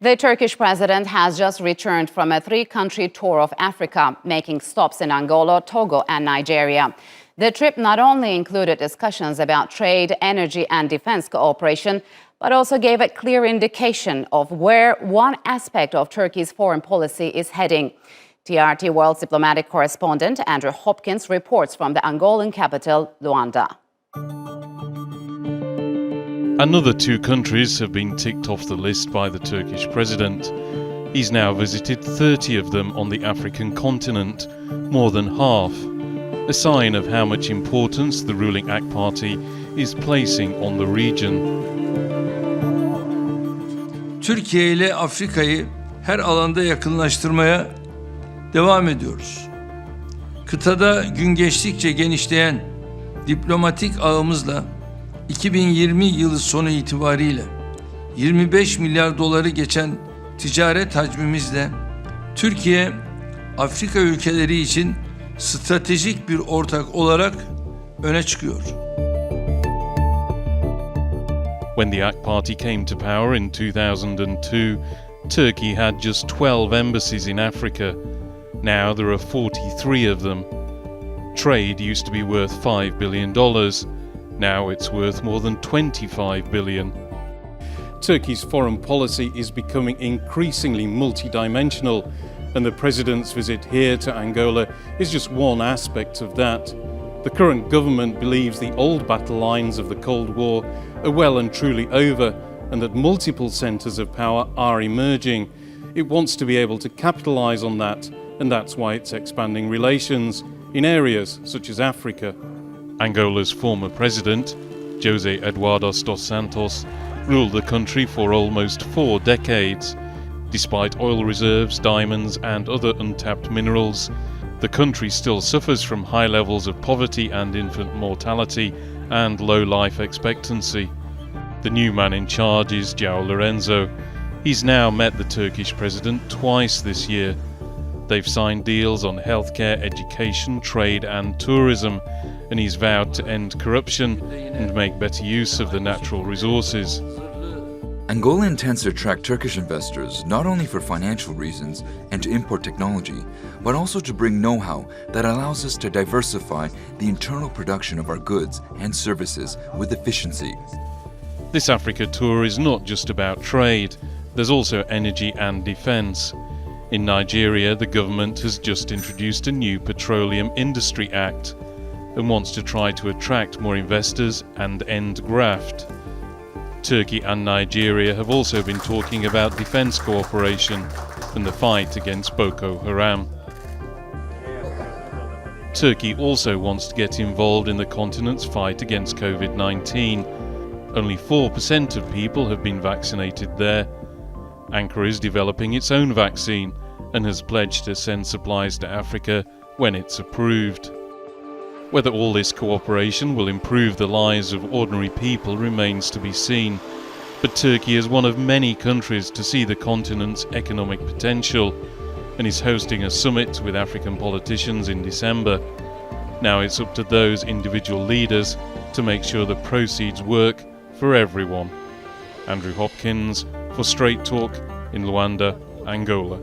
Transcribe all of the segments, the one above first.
The Turkish president has just returned from a three-country tour of Africa, making stops in Angola, Togo and Nigeria. The trip not only included discussions about trade, energy and defense cooperation, but also gave a clear indication of where one aspect of Turkey's foreign policy is heading. TRT World's diplomatic correspondent Andrew Hopkins reports from the Angolan capital, Luanda. Another two countries have been ticked off the list by the Turkish president. He's now visited 30 of them on the African continent, more than half, a sign of how much importance the ruling AK Party is placing on the region. Türkiye ile Afrika'yı her alanda yakınlaştırmaya devam ediyoruz. Kıtada gün geçtikçe genişleyen diplomatik ağımızla 2020 yılı sonu itibariyle 25 milyar doları geçen ticaret hacmimizle Türkiye, Afrika ülkeleri için stratejik bir ortak olarak öne çıkıyor. When the AK Party came to power in 2002, Turkey had just 12 embassies in Africa. Now there are 43 of them. Trade used to be worth $5 billion. Now it's worth more than 25 billion. Turkey's foreign policy is becoming increasingly multidimensional, and the president's visit here to Angola is just one aspect of that. The current government believes the old battle lines of the Cold War are well and truly over, and that multiple centres of power are emerging. It wants to be able to capitalise on that, and that's why it's expanding relations in areas such as Africa. Angola's former president, José Eduardo dos Santos, ruled the country for almost 4 decades. Despite oil reserves, diamonds and other untapped minerals, the country still suffers from high levels of poverty and infant mortality and low life expectancy. The new man in charge is João Lourenço. He's now met the Turkish president twice this year. They've signed deals on healthcare, education, trade and tourism, and he's vowed to end corruption and make better use of the natural resources. Angola intends to attract Turkish investors not only for financial reasons and to import technology, but also to bring know-how that allows us to diversify the internal production of our goods and services with efficiency. This Africa tour is not just about trade, there's also energy and defence. In Nigeria, the government has just introduced a new Petroleum Industry Act and wants to try to attract more investors and end graft. Turkey and Nigeria have also been talking about defence cooperation and the fight against Boko Haram. Turkey also wants to get involved in the continent's fight against COVID-19. Only 4% of people have been vaccinated there. Ankara is developing its own vaccine and has pledged to send supplies to Africa when it's approved. Whether all this cooperation will improve the lives of ordinary people remains to be seen, but Turkey is one of many countries to see the continent's economic potential and is hosting a summit with African politicians in December. Now it's up to those individual leaders to make sure the proceeds work for everyone. Andrew Hopkins for Straight Talk in Luanda, Angola.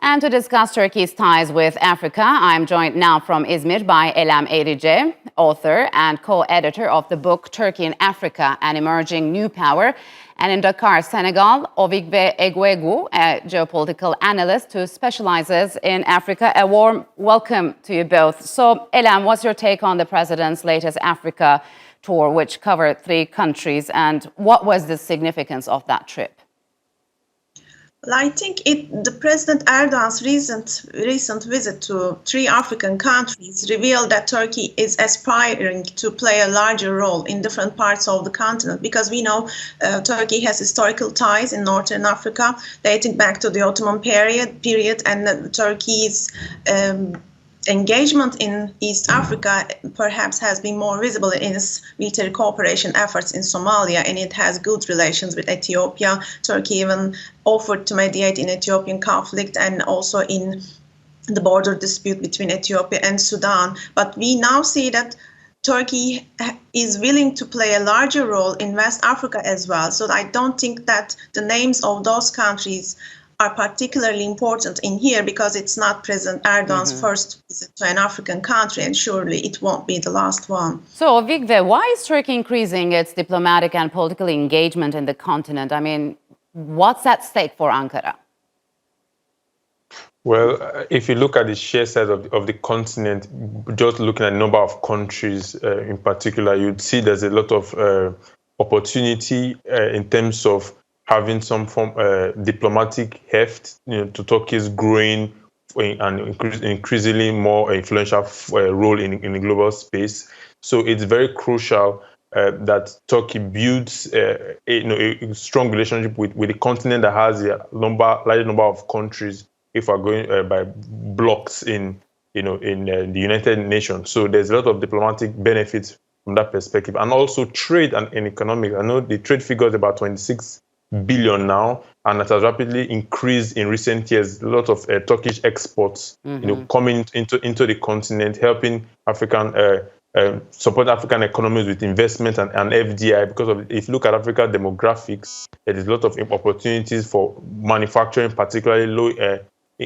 And to discuss Turkey's ties with Africa, I'm joined now from Izmir by Emel Eyrice, author and co-editor of the book Turkey in Africa, An Emerging New Power, and in Dakar, Senegal, Ovigwe Eguegu, a geopolitical analyst who specializes in Africa. A warm welcome to you both. So, Emel, what's your take on the president's latest Africa tour, which covered 3 countries, and what was the significance of that trip? Well, I think the President Erdogan's recent visit to 3 African countries revealed that Turkey is aspiring to play a larger role in different parts of the continent, because we know Turkey has historical ties in Northern Africa dating back to the Ottoman period, and Turkey's engagement in East Africa perhaps has been more visible in its military cooperation efforts in Somalia, and it has good relations with Ethiopia. Turkey even offered to mediate in Ethiopian conflict and also in the border dispute between Ethiopia and Sudan. But we now see that Turkey is willing to play a larger role in West Africa as well. So I don't think that the names of those countries are particularly important in here, because it's not President Erdogan's first visit to an African country, and surely it won't be the last one. So, Ovigwe, why is Turkey increasing its diplomatic and political engagement in the continent? I mean, what's at stake for Ankara? Well, if you look at the sheer size of the continent, just looking at the number of countries in particular, you'd see there's a lot of opportunity in terms of having some form diplomatic heft, to Turkey's growing and increasingly more influential role in the global space. So it's very crucial that Turkey builds a strong relationship with the continent that has a large number of countries, if we're going by blocks in the United Nations. So there's a lot of diplomatic benefits from that perspective, and also trade and economic. I know the trade figure is about 26 billion now, and it has rapidly increased in recent years. A lot of Turkish exports, coming into the continent, helping support African economies with investment and FDI. Because if you look at Africa demographics, there is a lot of opportunities for manufacturing, particularly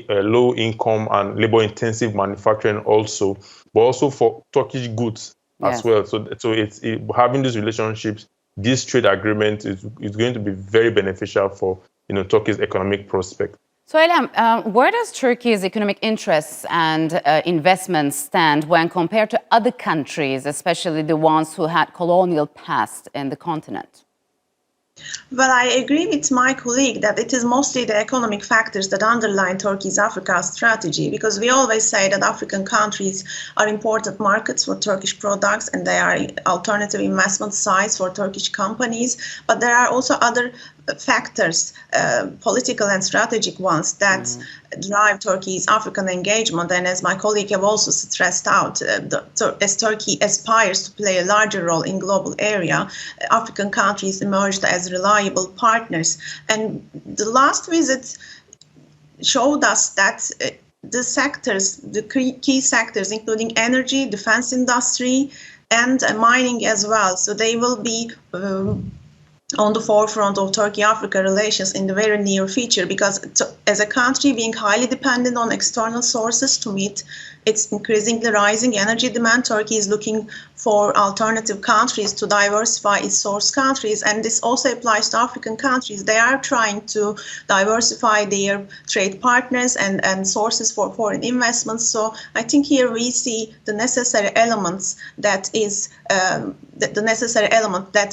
low income and labor intensive manufacturing also, but also for Turkish goods as well. So it's having these relationships, this trade agreement is going to be very beneficial for Turkey's economic prospect. So, Elem, where does Turkey's economic interests and investments stand when compared to other countries, especially the ones who had colonial past in the continent? Well, I agree with my colleague that it is mostly the economic factors that underline Turkey's Africa strategy, because we always say that African countries are important markets for Turkish products and they are alternative investment sites for Turkish companies. But there are also other factors, political and strategic ones, that drive Turkey's African engagement. And as my colleague have also stressed out, as Turkey aspires to play a larger role in global area, African countries emerged as reliable partners. And the last visit showed us that the key sectors, including energy, defense industry, and mining as well, so they will be on the forefront of Turkey-Africa relations in the very near future, because as a country being highly dependent on external sources to meet its increasingly rising energy demand, Turkey is looking for alternative countries to diversify its source countries. And this also applies to African countries. They are trying to diversify their trade partners and sources for foreign investments. So I think here we see the necessary elements that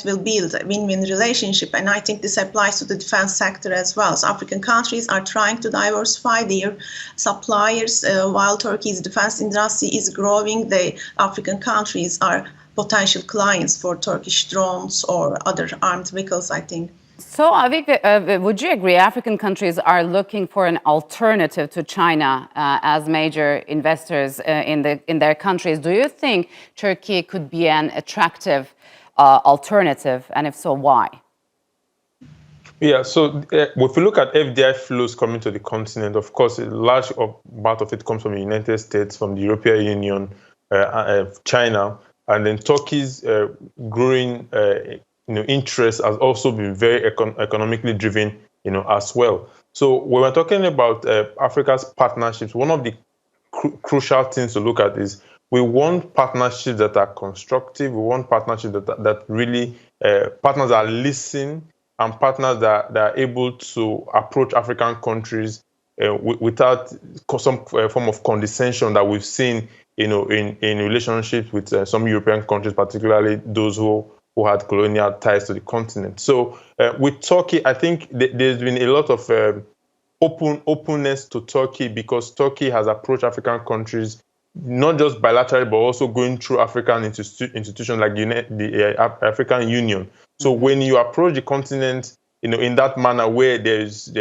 will build a win-win relationship. And I think this applies to the defense sector as well. So African countries are trying to diversify their suppliers while Turkey's defense industry is growing. The African countries are potential clients for Turkish drones or other armed vehicles, I think. So, Ovigwe, would you agree African countries are looking for an alternative to China as major investors in their countries? Do you think Turkey could be an attractive alternative, and if so, why? Yeah, so if you look at FDI flows coming to the continent, of course, a large part of it comes from the United States, from the European Union, China, and then Turkey's growing interest has also been very economically driven, as well. So when we're talking about Africa's partnerships, one of the crucial things to look at is we want partnerships that are constructive. We want partnerships that really partners that listen, and partners that are able to approach African countries without some form of condescension that we've seen, in relationships with some European countries, particularly those who had colonial ties to the continent. So with Turkey, I think there's been a lot of openness to Turkey, because Turkey has approached African countries not just bilaterally, but also going through African institutions like the African Union. So when you approach the continent, in that manner where there's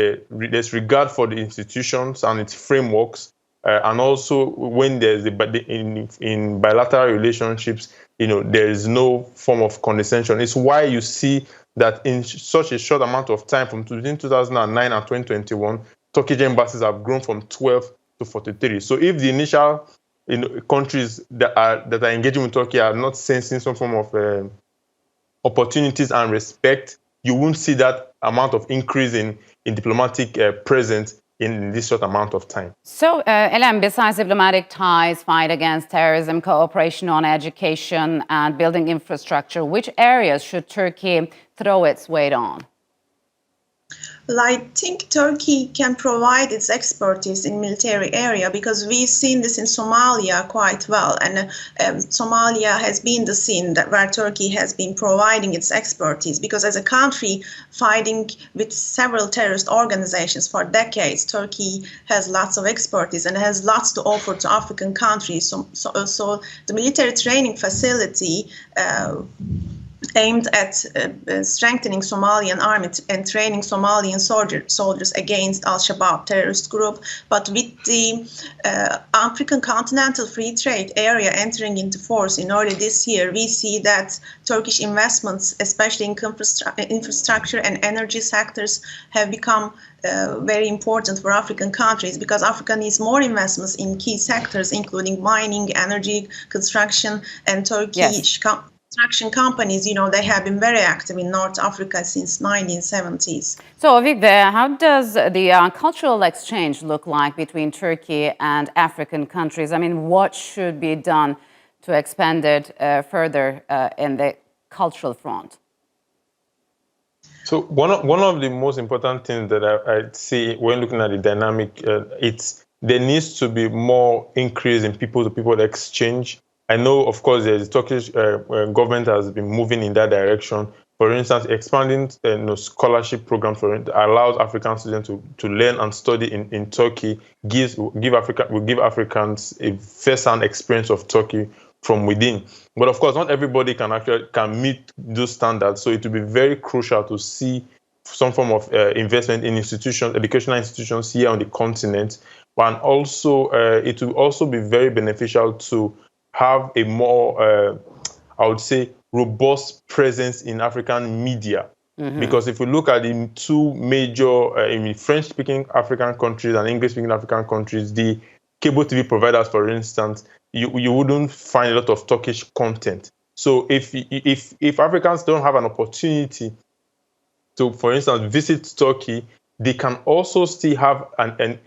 regard for the institutions and its frameworks, and also when there's in bilateral relationships, there is no form of condescension. It's why you see that in such a short amount of time, from between 2009 and 2021, Turkish embassies have grown from 12 to 43. So if the initial countries that are engaging with Turkey are not sensing some form of opportunities and respect, you won't see that amount of increase in diplomatic presence in this short amount of time. So, Elem, besides diplomatic ties, fight against terrorism, cooperation on education and building infrastructure, which areas should Turkey throw its weight on? Well, I think Turkey can provide its expertise in military area because we've seen this in Somalia quite well, and Somalia has been the scene where Turkey has been providing its expertise because as a country fighting with several terrorist organizations for decades, Turkey has lots of expertise and has lots to offer to African countries. So the military training facility aimed at strengthening Somalian army and training Somalian soldiers against Al-Shabaab terrorist group. But with the African Continental Free Trade Area entering into force in early this year, we see that Turkish investments, especially in infrastructure and energy sectors, have become very important for African countries because Africa needs more investments in key sectors, including mining, energy, construction, and Turkish construction companies, they have been very active in North Africa since 1970s. So, Ovigwe, how does the cultural exchange look like between Turkey and African countries? I mean, what should be done to expand it further in the cultural front? So one of the most important things that I see when looking at the dynamic, there needs to be more increase in people-to-people exchange. I know, of course, the Turkish government has been moving in that direction. For instance, expanding scholarship programs allows African students to learn and study in Turkey, will give Africans a first-hand experience of Turkey from within. But of course, not everybody can meet those standards. So it will be very crucial to see some form of investment in educational institutions here on the continent. And also, it will also be very beneficial to have a more, I would say, robust presence in African media. Mm-hmm. Because if we look at the two major in French-speaking African countries and English-speaking African countries, the cable TV providers, for instance, you wouldn't find a lot of Turkish content. So if Africans don't have an opportunity to, for instance, visit Turkey, they can also still have an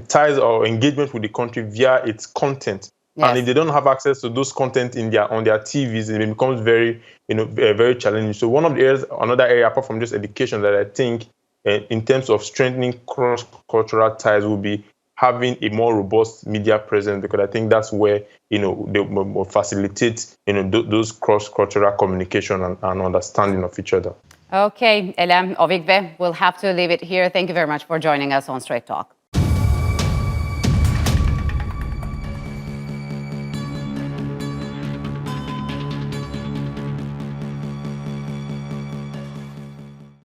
ties or engagement with the country via its content. Yes. And if they don't have access to those content on their TVs, it becomes very challenging. So another area apart from just education that I think in terms of strengthening cross-cultural ties will be having a more robust media presence, because I think that's where they will facilitate those cross-cultural communication and understanding of each other. Okay, Elem, Ovigwe, we'll have to leave it here. Thank you very much for joining us on Straight Talk.